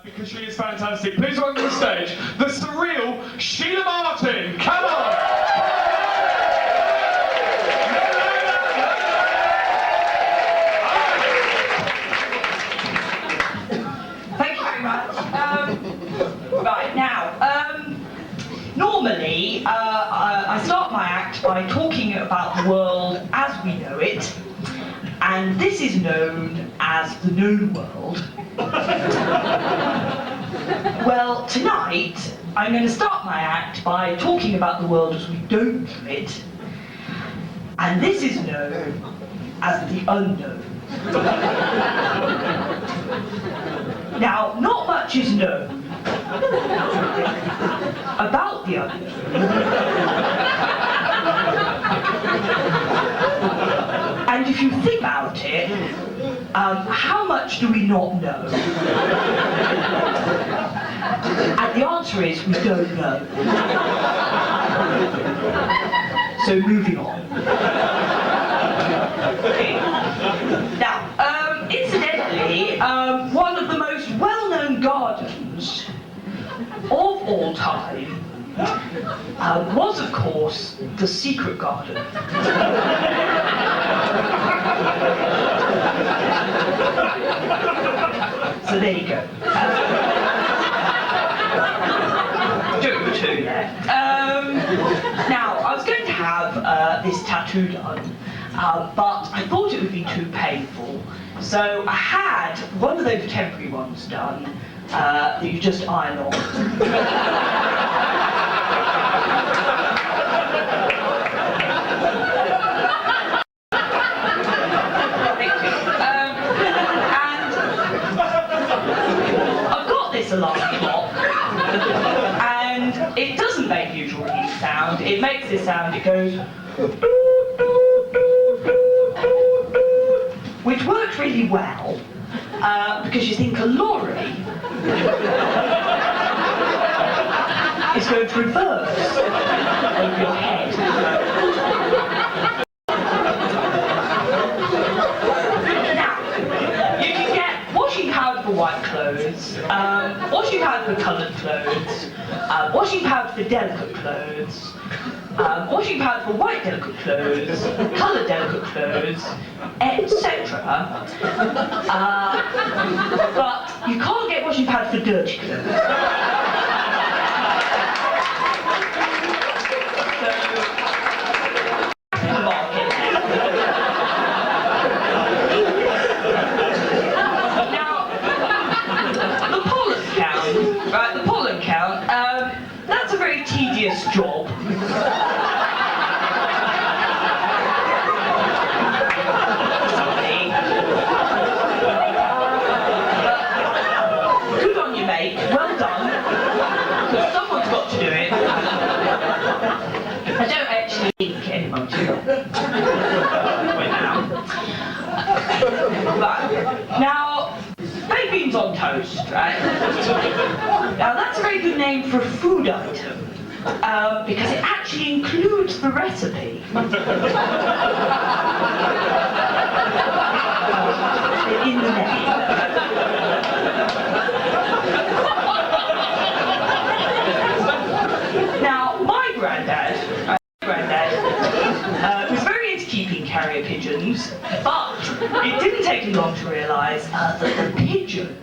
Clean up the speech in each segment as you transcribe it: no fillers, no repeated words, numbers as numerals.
Because she is fantastic. Please welcome to the stage the surreal Shelagh Martin. Come on! Thank you very much. Right now, normally I start my act by talking about the world as we know it, and this is known as the known world. Well, tonight I'm going to start my act by talking about the world as we don't know it, and this is known as the unknown. Now, not much is known about the unknown. And if you think about it, how much do we not know? And the answer is we don't know. So moving on. Okay. Now, incidentally, one of the most well-known gardens of all time was, of course, the Secret Garden. So there you go. Joke or two there. Now, I was going to have this tattoo done, but I thought it would be too painful. So I had one of those temporary ones done that you just iron on. Alarm clock, and it doesn't make the usual ring sound. It makes this sound. It goes, which works really well because you think a lorry is going to reverse over your head. For white clothes, washing powder for coloured clothes, washing powder for delicate clothes, washing powder for white delicate clothes, coloured delicate clothes, etc. But you can't get washing powder for dirty clothes. Tedious job. Good on you, mate. Well done. Because someone's got to do it. I don't actually think anyone to. Right. Now, baked beans on toast, right? Now that's a very good name for a food item. Because it actually includes the recipe. In the name. Now, my granddad was very into keeping carrier pigeons, but it didn't take him long to realise that the pigeon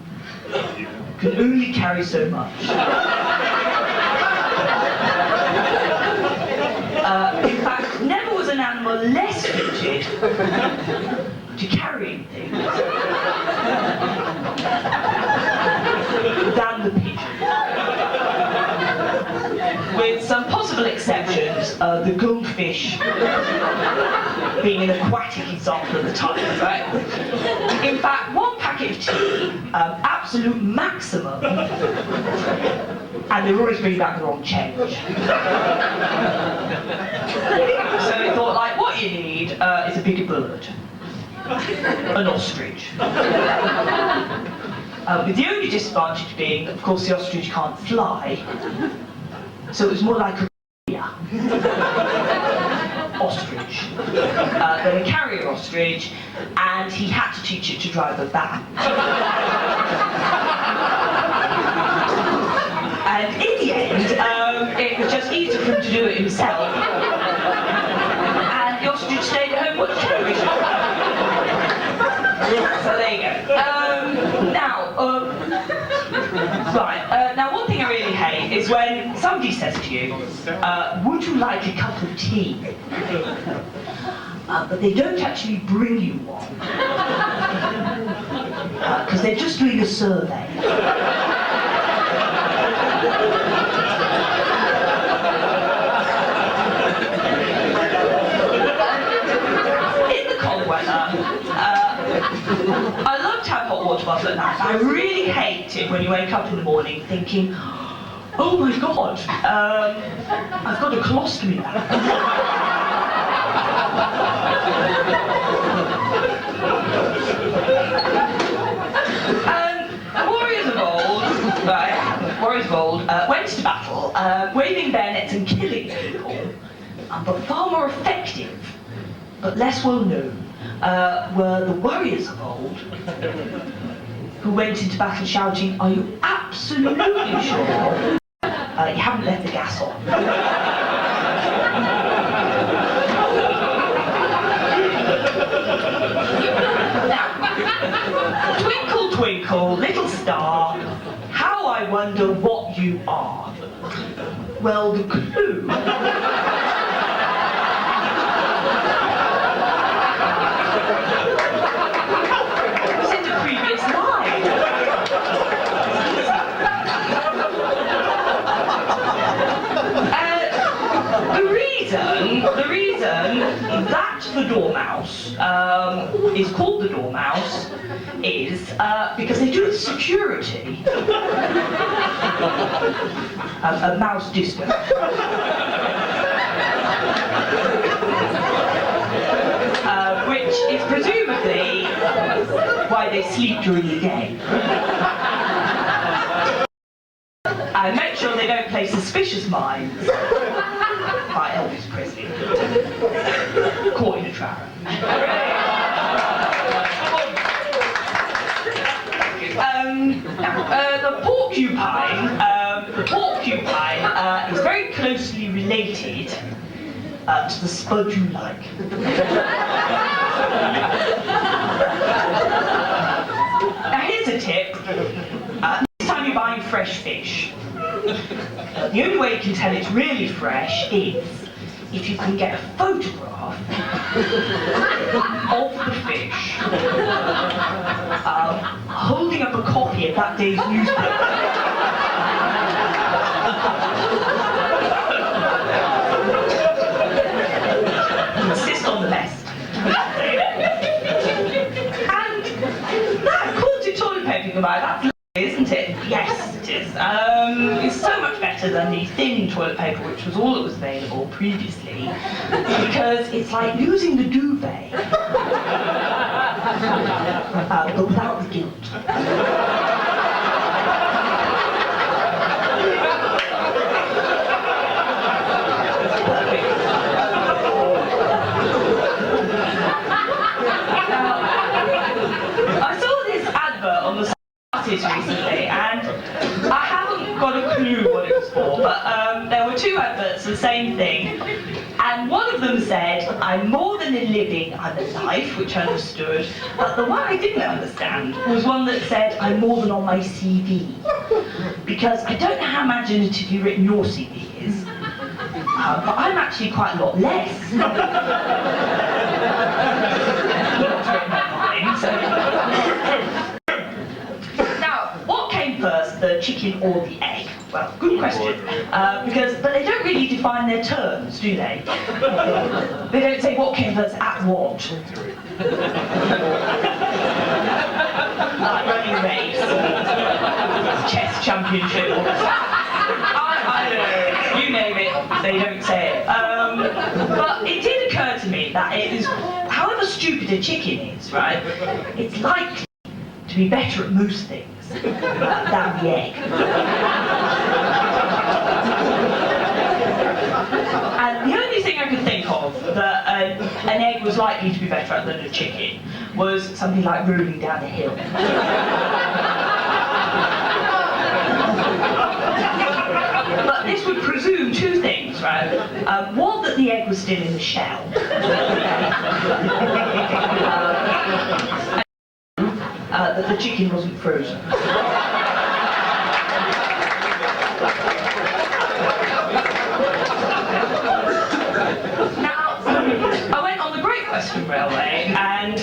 can only carry so much. In fact, never was an animal less fitted to carrying things than the pigeon. With some possible exceptions, the goldfish being an aquatic example of the type, right? In fact, one packet of tea, absolute maximum, and they're always bringing back the wrong change. So they thought, like, what you need is a bigger bird. An ostrich. With the only disadvantage being, of course, the ostrich can't fly, so it was more like a ostrich. Then a carrier ostrich, and he had to teach it to drive a van. And in the end, it was just easier for him to do it himself. And the ostrich stayed at home watching television. So there you go. Now one thing I really hate is when somebody says to you, would you like a cup of tea? But they don't actually bring you one. Because they're just doing a survey. In the cold weather, I love to have hot water bottle at night. I really hate it when you wake up in the morning thinking, oh my god, I've got a colostomy now. Warriors of old went to battle, waving bayonets and killing people, but far more effective, but less well known, were the warriors of old, who went into battle shouting, are you absolutely sure you haven't left the gas on? Now, twinkle, twinkle, little star, how I wonder what you are. Well, the clue was in the previous line. The reason that the dormouse is called the dormouse is because they do security. A mouse disco. Which is presumably why they sleep during the day. And make sure they don't play Suspicious Minds by Elvis Presley. Caught in a trap. The porcupine is very closely related to the spud you like. Now here's a tip. Next time you're buying fresh fish, the only way you can tell it's really fresh is if you can get a photograph of the fish holding up a copy of that day's newspaper. Insist on the best. And that, of course, you're toilet papering about, that's lovely, isn't it? Yes, it is. It's so much better than the thin toilet paper, which was all that was available previously, because it's like using the duvet, but without the guilt. I saw this advert on the artist recently, and I haven't got a clue what it was for, but there were two adverts, the same thing, and one of them said, I'm more than a living, I'm a life, which I understood, but the one I didn't understand was one that said, I'm more than on my CV, because I don't know how imaginatively written your CV is, but I'm actually quite a lot less. Now, what came first, the chicken or the egg? Well, good question. But they don't really define their terms, do they? They don't say what came first at what. Like running a race, chess championship. I don't know, you name it, they don't say it. But it did occur to me that it is, however stupid a chicken is, right, it's likely to be better at most things than the egg. And the only thing I could think of that an egg was likely to be better at than a chicken was something like rolling down a hill. would presume two things, right? One, that the egg was still in the shell. That the chicken wasn't frozen. Now, I went on the Great Western Railway, and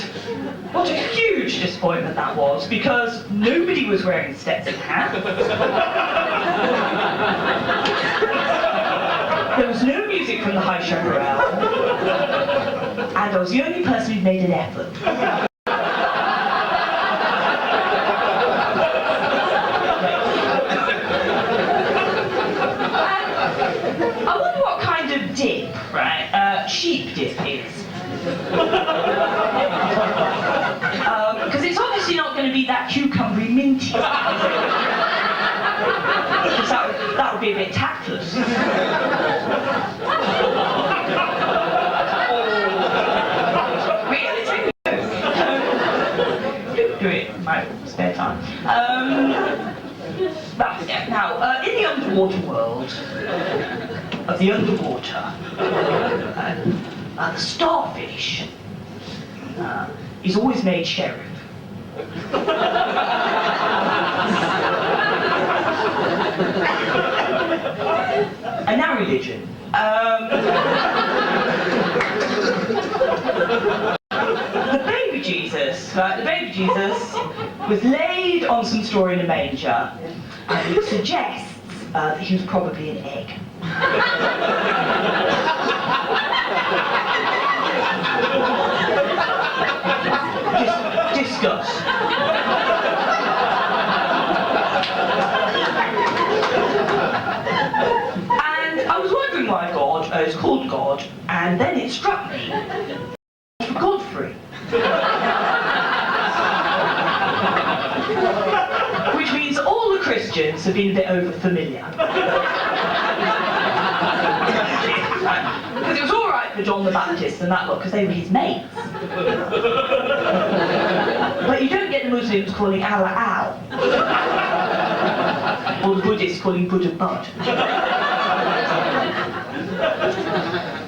what a huge disappointment that was, because nobody was wearing Stetson hats. There was no music from the High Chaparral, and I was the only person who'd made an effort. I wonder what kind of dip, right, sheep dip is. Because it's obviously not going to be that cucumbery minty. Because that would be a bit tactless. Really? Do it in my spare time. Now, in the underwater world of the underwater, the starfish is always made sheriff. And now religion. The baby Jesus, the baby Jesus was laid on some straw in a manger, and it suggests that he was probably an egg. Discuss. And I was wondering why God is called God, and then it struck me. For Godfrey. Which means all the Christians have been a bit over-familiar. Because it was all right for John the Baptist and that lot, because they were his mates. But you don't get the Muslims calling Allah Al. Or the Buddhists calling Buddha Bud.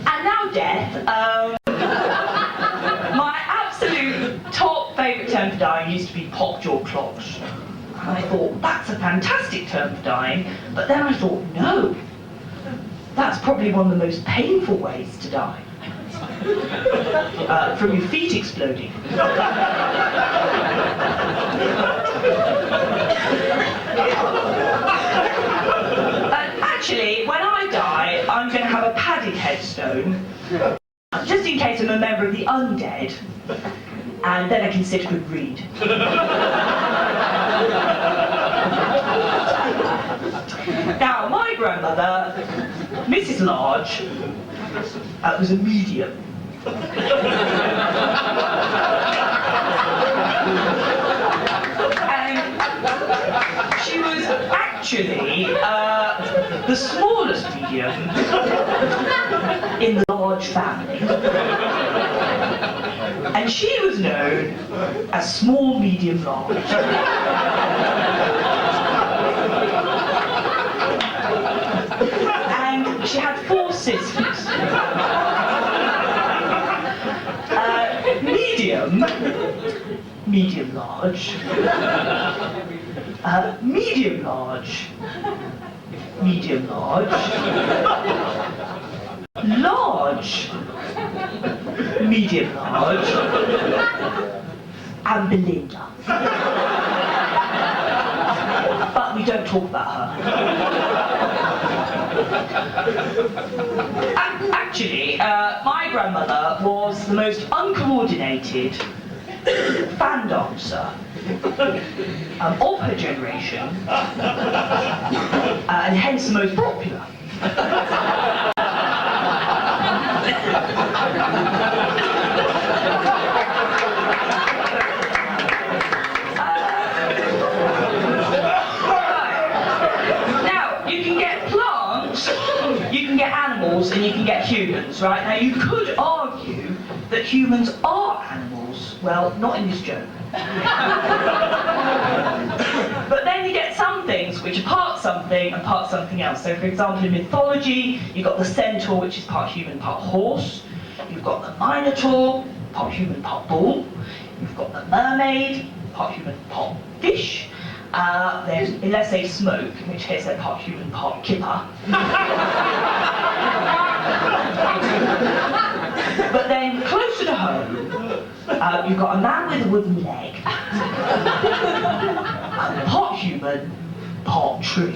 And now death. My absolute top favourite term for dying used to be pockjaw clogs. And I thought, that's a fantastic term for dying. But then I thought, no. That's probably one of the most painful ways to die. From your feet exploding. Actually, when I die, I'm going to have a padded headstone, just in case I'm a member of the undead, and then I can sit and read. Now, my grandmother, Mrs. Large, was a medium. And she was actually the smallest medium in the Large family. And she was known as Small, Medium, Large. And she had 4 sisters. Medium large, medium large, medium large, large, medium large, and Belinda. But we don't talk about her. Actually, my grandmother was the most uncoordinated fan dancer of her generation, and hence the most popular. Now, you can get plants, you can get animals, and you can get humans, right? Now, you could argue that humans are animals. Well, not in this joke. But then you get some things which are parts something and part something else. So for example, in mythology, you've got the centaur, which is part human, part horse. You've got the minotaur, part human, part bull. You've got the mermaid, part human, part fish. Then, unless they smoke, in which case they're part human, part kipper. But then, closer to home, you've got a man with a wooden leg, part human, part tree.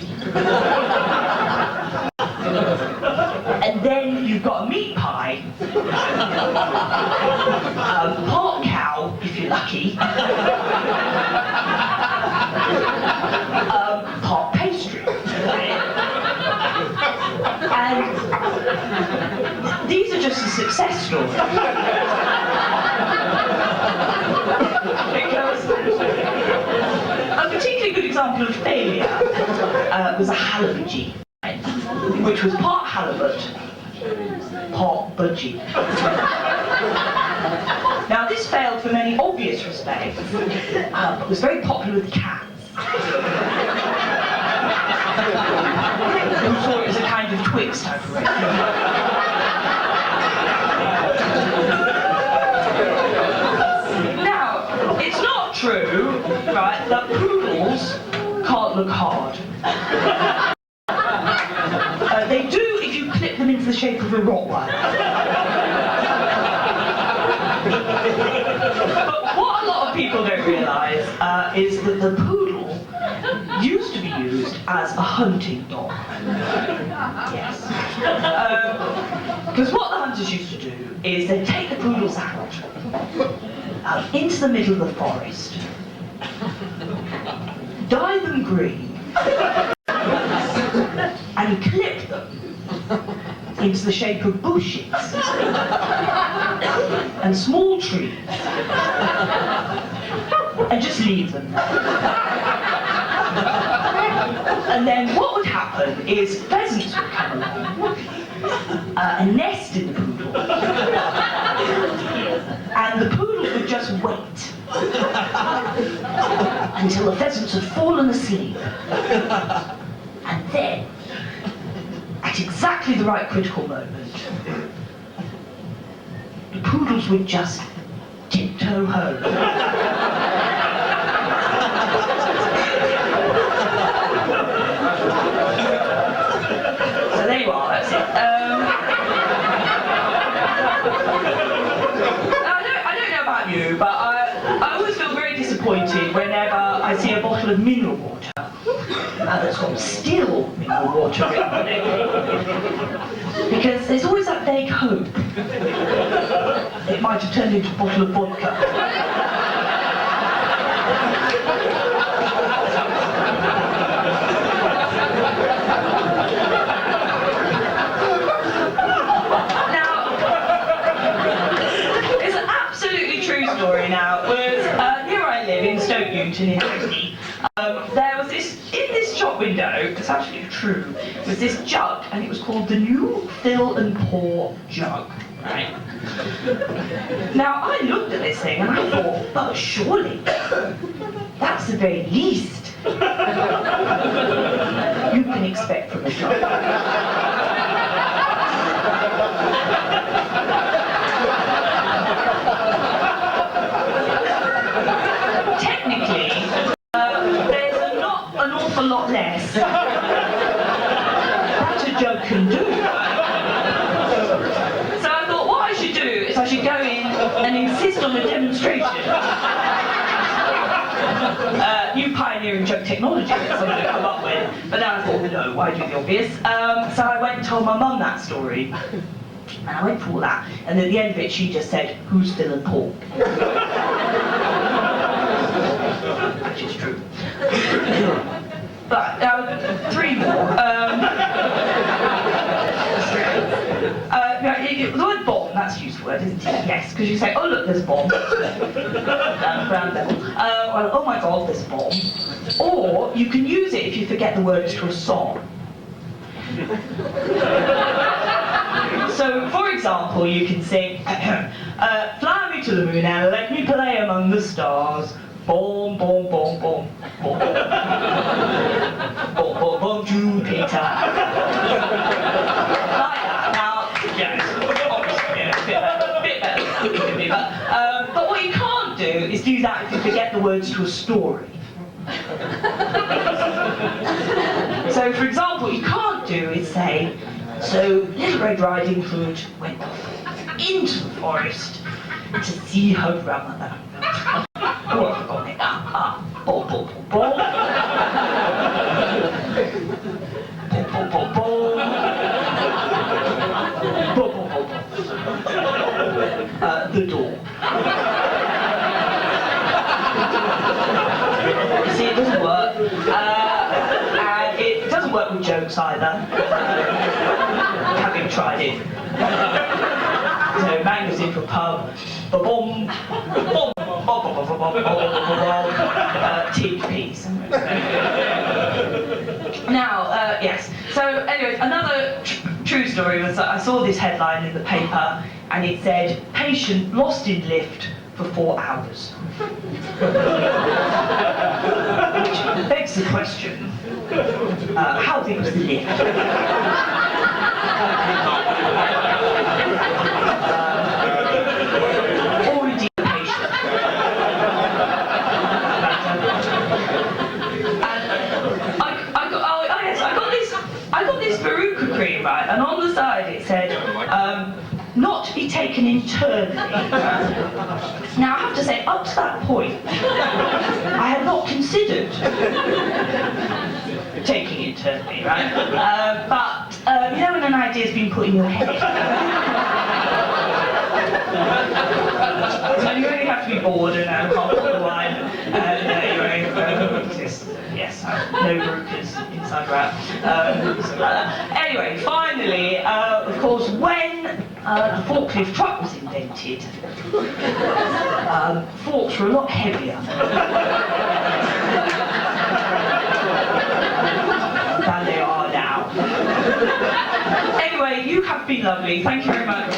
And then you've got a meat pie, part cow, if you're lucky, part pastry. And these are just a success story. Because a particularly good example of failure was a halibut, which was part halibut, part budgie. Now this failed for many obvious respects, but was very popular with cats. Who saw it as a kind of Twix type of recipe. Now, it's not true, right, that poodles can't look hard. They do if you clip them into the shape of a Rottweiler. But what a lot of people don't realise is that the poodle used to be used as a hunting dog. Yes. Because what the hunters used to do is they'd take the poodles out into the middle of the forest, dye them green, and clip them into the shape of bushes and small trees, and just leave them there. And then what would happen is pheasants would come along and nest in the poodle, and the poodle would just wait until the pheasants had fallen asleep, and then, at exactly the right critical moment, the poodles would just tiptoe home. So there you are, that's it. I don't know about you, but I always feel very disappointed whenever I see a bottle of mineral water that's got still mineral water written on it. Because there's always that vague hope it might have turned into a bottle of vodka. Story now was near where I live in Stoke Newton in Hackney. There was this, in this shop window, it's absolutely true, was this jug, and it was called the New Fill and Pour Jug, right? Now I looked at this thing and I thought, but surely that's the very least you can expect from a jug. Technically, there's not an awful lot less that a jug can do. So I thought what I should do is I should go in and insist on a demonstration. New pioneering jug technology that someone had come up with. But then I thought, no, why do the obvious? So I went and told my mum that story. And I went through all that. And at the end of it, she just said, who's Phil and Paul? Which is true. But three more. The word bomb, that's a useful word, isn't it? Yes, because you say, oh look, there's a bomb. Ground level. Well, oh my god, there's a bomb. Or you can use it if you forget the words to a song. So, for example, you can sing, fly me to the moon and let me play among the stars. Boom, boom, boom, boom, boom. Boom, boom, boom, that if you forget the words to a story. So, for example, what you can't do is say, so Little Red Riding Hood went off into the forest to see her grandmother. Oh, I've forgotten it. Ball, ball, ball, ball. Ball, ball, ball, ball. Ball, ball, ball, ball. The door. See, it doesn't work. And it doesn't work with jokes either. Having tried it. So, man goes into a pub. Ba-boom. Boom. Tea peas. Now, yes. So, anyway, another true story was that I saw this headline in the paper, and it said, "Patient lost in lift for 4 hours." Which begs the question, how big was the lift? Already a patient. And I got this Veruca cream, right, and on the side it said, not to be taken internally. Now I have to say, up to that point, I had not considered taking it internally, right? But you know when an idea's been put in your head? So you only have to be bored and can't put the wine. Yes, no Verucas inside or out. Anyway, finally, of course, when the forklift truck was invented, forks were a lot heavier than they are now. Anyway, you have been lovely. Thank you very much.